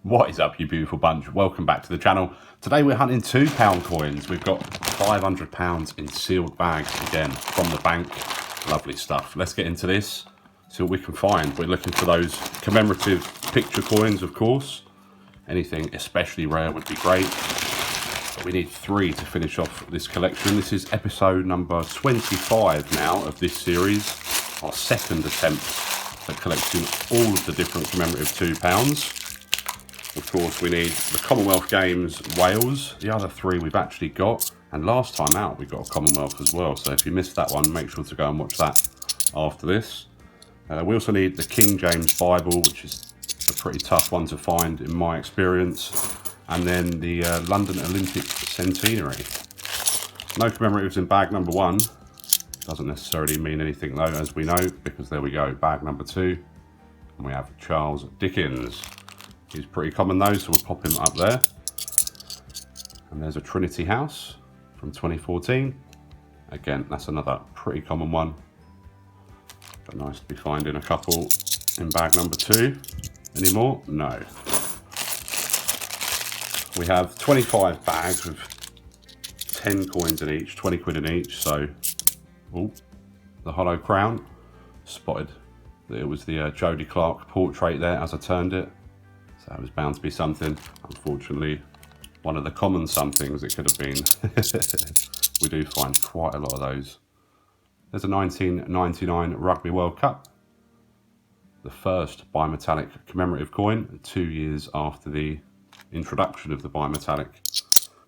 What is up, you beautiful bunch? Welcome back to the channel. Today we're hunting £2 coins. We've got £500 in sealed bags again from the bank. Lovely stuff. Let's get into this, see what we can find. We're looking for those commemorative picture coins, of course. Anything especially rare would be great. But we need 3 to finish off this collection. This is episode number 25 now of this series. Our second attempt at collecting all of the different commemorative £2. Of course, we need the Commonwealth Games Wales. The other 3 we've actually got. And last time out, we got a Commonwealth as well. So if you missed that one, make sure to go and watch that after this. We also need the King James Bible, which is a pretty tough one to find in my experience. And then the London Olympic Centenary. No commemoratives in bag number 1. Doesn't necessarily mean anything though, as we know, because there we go, bag number 2. And we have Charles Dickens. He's pretty common though, so we'll pop him up there. And there's a Trinity House from 2014. Again, that's another pretty common one. But nice to be finding a couple in bag number 2. Any more? No. We have 25 bags with 10 coins in each, 20 quid in each. So, oh, the hollow crown. Spotted that it was the Jodie Clark portrait there as I turned it. So it was bound to be something. Unfortunately, one of the common somethings it could have been. We do find quite a lot of those. There's a 1999 Rugby World Cup. The first bimetallic commemorative coin, 2 years after the introduction of the bimetallic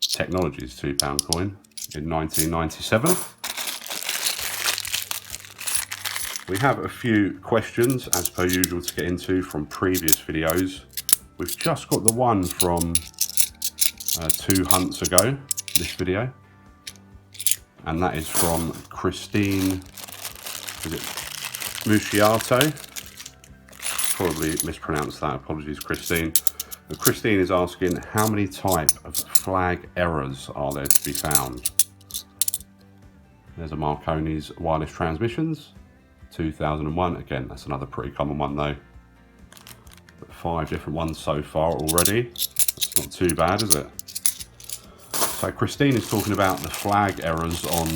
technologies £2 coin in 1997. We have a few questions, as per usual, to get into from previous videos. We've just got the one from 2 hunts ago, this video. And that is from Christine, is it Musciato? Probably mispronounced that, apologies Christine. But Christine is asking, how many type of flag errors are there to be found? There's a Marconi's wireless transmissions, 2001. Again, that's another pretty common one though. But 5 different ones so far already. That's not too bad, is it? So Christine is talking about the flag errors on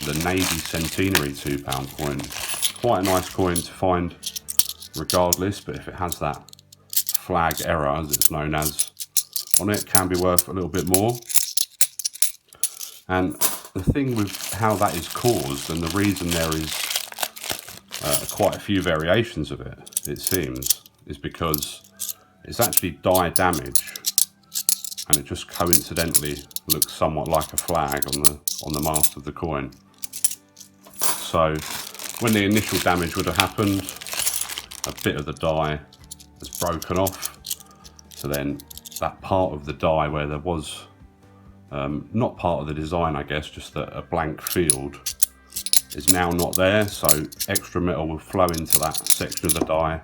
the Navy Centenary £2 coin. Quite a nice coin to find regardless, but if it has that flag error, as it's known as, on it, can be worth a little bit more. And the thing with how that is caused, and the reason there is quite a few variations of it, it seems, is because it's actually die damage, and it just coincidentally looks somewhat like a flag on the mast of the coin. So when the initial damage would have happened, a bit of the die has broken off, so then that part of the die where there was not part of the design, I guess, just a blank field, is now not there, so extra metal will flow into that section of the die,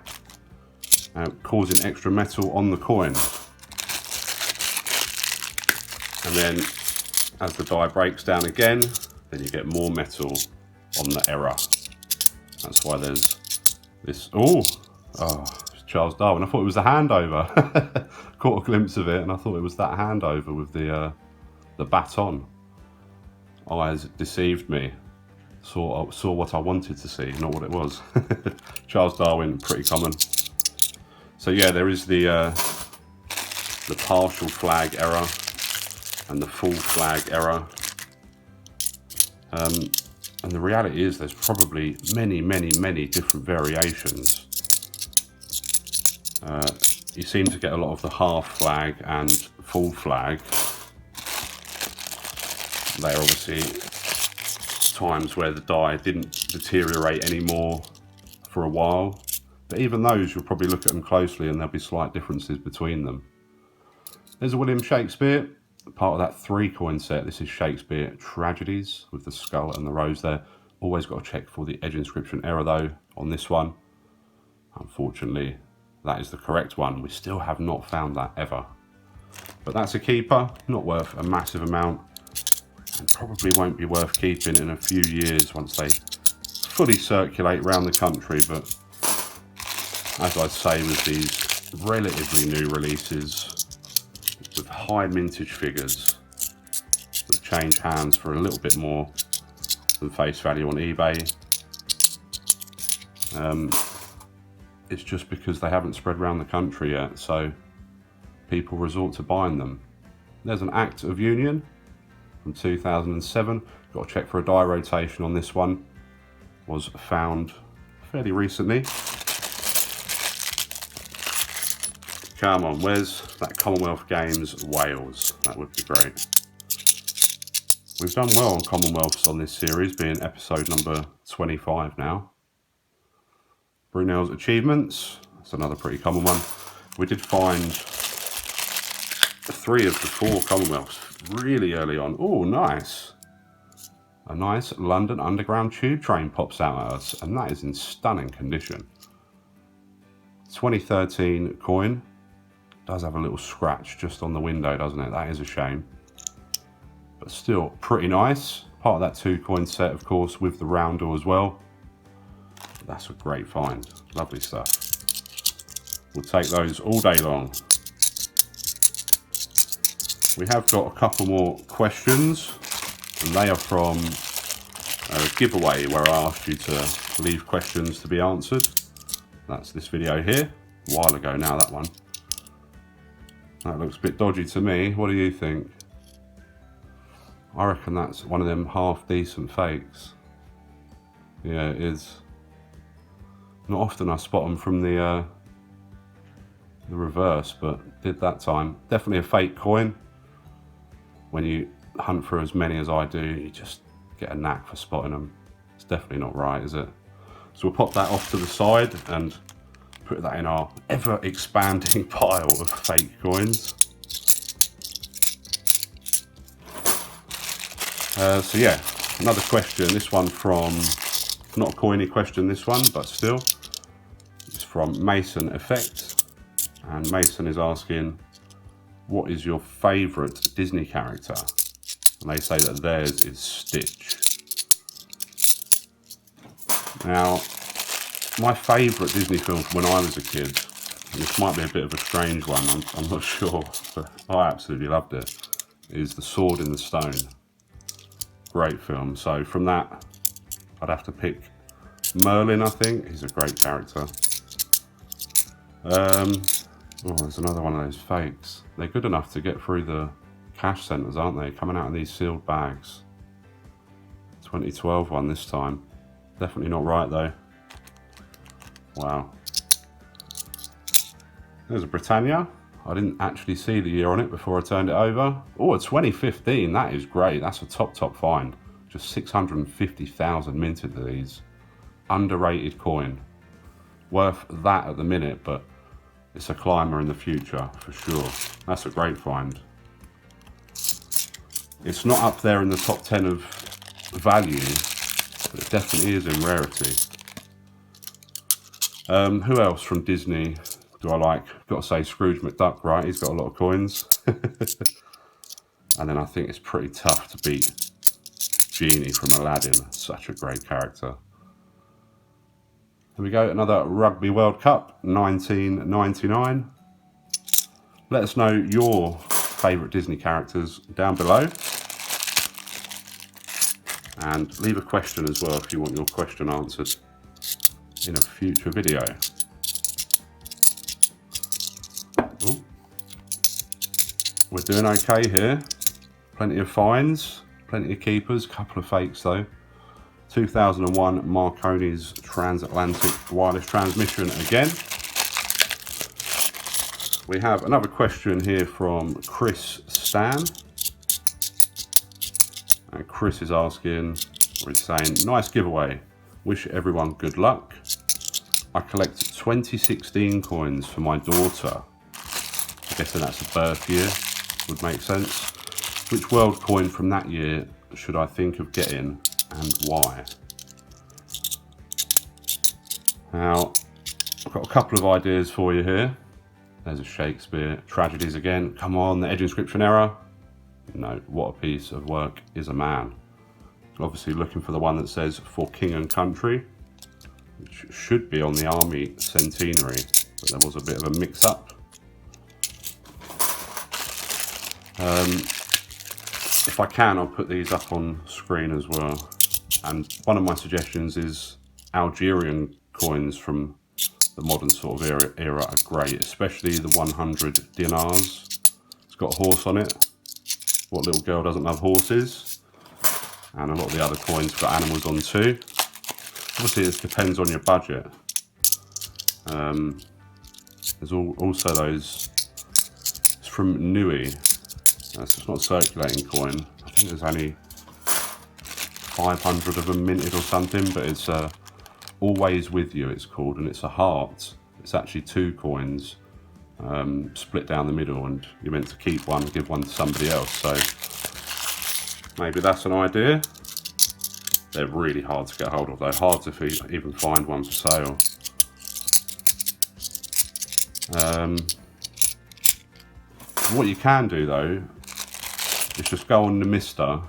causing extra metal on the coin. And then as the die breaks down again, then you get more metal on the error. That's why there's this, it's Charles Darwin. I thought it was the handover. Caught a glimpse of it and I thought it was that handover with the baton. Eyes deceived me. Saw what I wanted to see, not what it was. Charles Darwin, pretty common. So yeah, there is the partial flag error and the full flag error. And the reality is there's probably many different variations. You seem to get a lot of the half flag and full flag. They're obviously times where the die didn't deteriorate anymore for a while. But even those, you'll probably look at them closely and there'll be slight differences between them. There's a William Shakespeare, part of that 3 coin set. This is Shakespeare Tragedies with the skull and the rose there. Always got to check for the edge inscription error though on this one. Unfortunately, that is the correct one. We still have not found that ever. But that's a keeper, not worth a massive amount, and probably won't be worth keeping in a few years once they fully circulate around the country. But as I say with these relatively new releases with high mintage figures that change hands for a little bit more than face value on eBay. It's just because they haven't spread around the country yet, so people resort to buying them. There's an Act of Union from 2007. Got to check for a die rotation on this one. Was found fairly recently. Come on, where's that Commonwealth Games Wales? That would be great. We've done well on Commonwealths on this series, being episode number 25 now. Brunel's Achievements, that's another pretty common one. We did find 3 of the 4 Commonwealths really early on. Oh, nice. A nice London Underground tube train pops out at us, and that is in stunning condition. 2013 coin. Does have a little scratch just on the window, doesn't it? That is a shame. But still pretty nice. Part of that 2 coin set, of course, with the roundel as well. That's a great find. Lovely stuff. We'll take those all day long. We have got a couple more questions, and they are from a giveaway where I asked you to leave questions to be answered. That's this video here. A while ago now, that one. That looks a bit dodgy to me. What do you think? I reckon that's one of them half decent fakes. Yeah, it is. Not often I spot them from the reverse, but did that time. Definitely a fake coin. When you hunt for as many as I do, you just get a knack for spotting them. It's definitely not right, is it? So we'll pop that off to the side and put that in our ever expanding pile of fake coins. So yeah, another question. This one from, not a coiny question this one, but still. It's from Mason Effect. And Mason is asking, what is your favourite Disney character? And they say that theirs is Stitch. Now, my favourite Disney film from when I was a kid, and this might be a bit of a strange one, I'm not sure, but I absolutely loved it, is The Sword in the Stone. Great film. So from that, I'd have to pick Merlin, I think. He's a great character. Oh, there's another one of those fakes. They're good enough to get through the cash centres, aren't they? Coming out in these sealed bags. 2012 one this time. Definitely not right though. Wow. There's a Britannia. I didn't actually see the year on it before I turned it over. Oh, a 2015. That is great. That's a top find. Just 650,000 minted of these. Underrated coin. Worth that at the minute, but it's a climber in the future for sure. That's a great find. It's not up there in the top 10 of value, but it definitely is in rarity. Who else from Disney do I like? Got to say Scrooge McDuck, right? He's got a lot of coins. And then I think it's pretty tough to beat Genie from Aladdin. Such a great character. Here we go, another Rugby World Cup, 1999. Let us know your favourite Disney characters down below. And leave a question as well if you want your question answered in a future video. Ooh. We're doing okay here. Plenty of finds, plenty of keepers, couple of fakes though. 2001 Marconi's transatlantic wireless transmission again. We have another question here from Chris Stan. And Chris is asking, or he's saying, nice giveaway. Wish everyone good luck. I collect 2016 coins for my daughter. I'm guessing that's a birth year, would make sense. Which world coin from that year should I think of getting and why? Now, I've got a couple of ideas for you here. There's a Shakespeare, tragedies again. Come on, the edge inscription error. No, what a piece of work is a man. Obviously looking for the one that says for king and country, which should be on the army centenary. but there was a bit of a mix-up. If I can, I'll put these up on screen as well. And one of my suggestions is Algerian coins from the modern sort of era are great, especially the 100 dinars. It's got a horse on it. What little girl doesn't love horses? And a lot of the other coins have got animals on too. Obviously, it depends on your budget. There's also those. It's from Nui. It's not a circulating coin. I think there's only 500 of them minted or something, but it's Always With You, it's called, and it's a heart. It's actually 2 coins split down the middle, and you're meant to keep one and give one to somebody else. So maybe that's an idea. They're really hard to get hold of though, hard to even find one for sale. What you can do though is just go on Numista,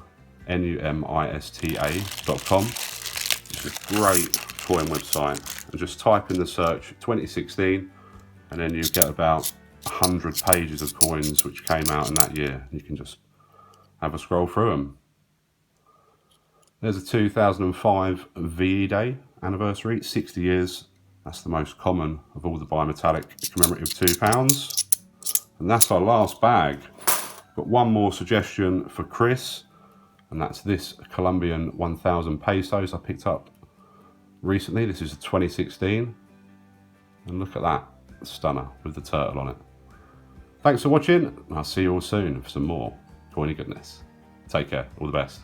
numista.com. It's a great coin website, and just type in the search 2016, and then you get about 100 pages of coins which came out in that year. You can just have a scroll through them. There's a 2005 VE Day anniversary, 60 years. That's the most common of all the bimetallic commemorative £2. And that's our last bag. Got one more suggestion for Chris, and that's this Colombian 1,000 pesos I picked up recently. This is a 2016, and look at that stunner with the turtle on it. Thanks for watching, and I'll see you all soon for some more coiny goodness. Take care, all the best.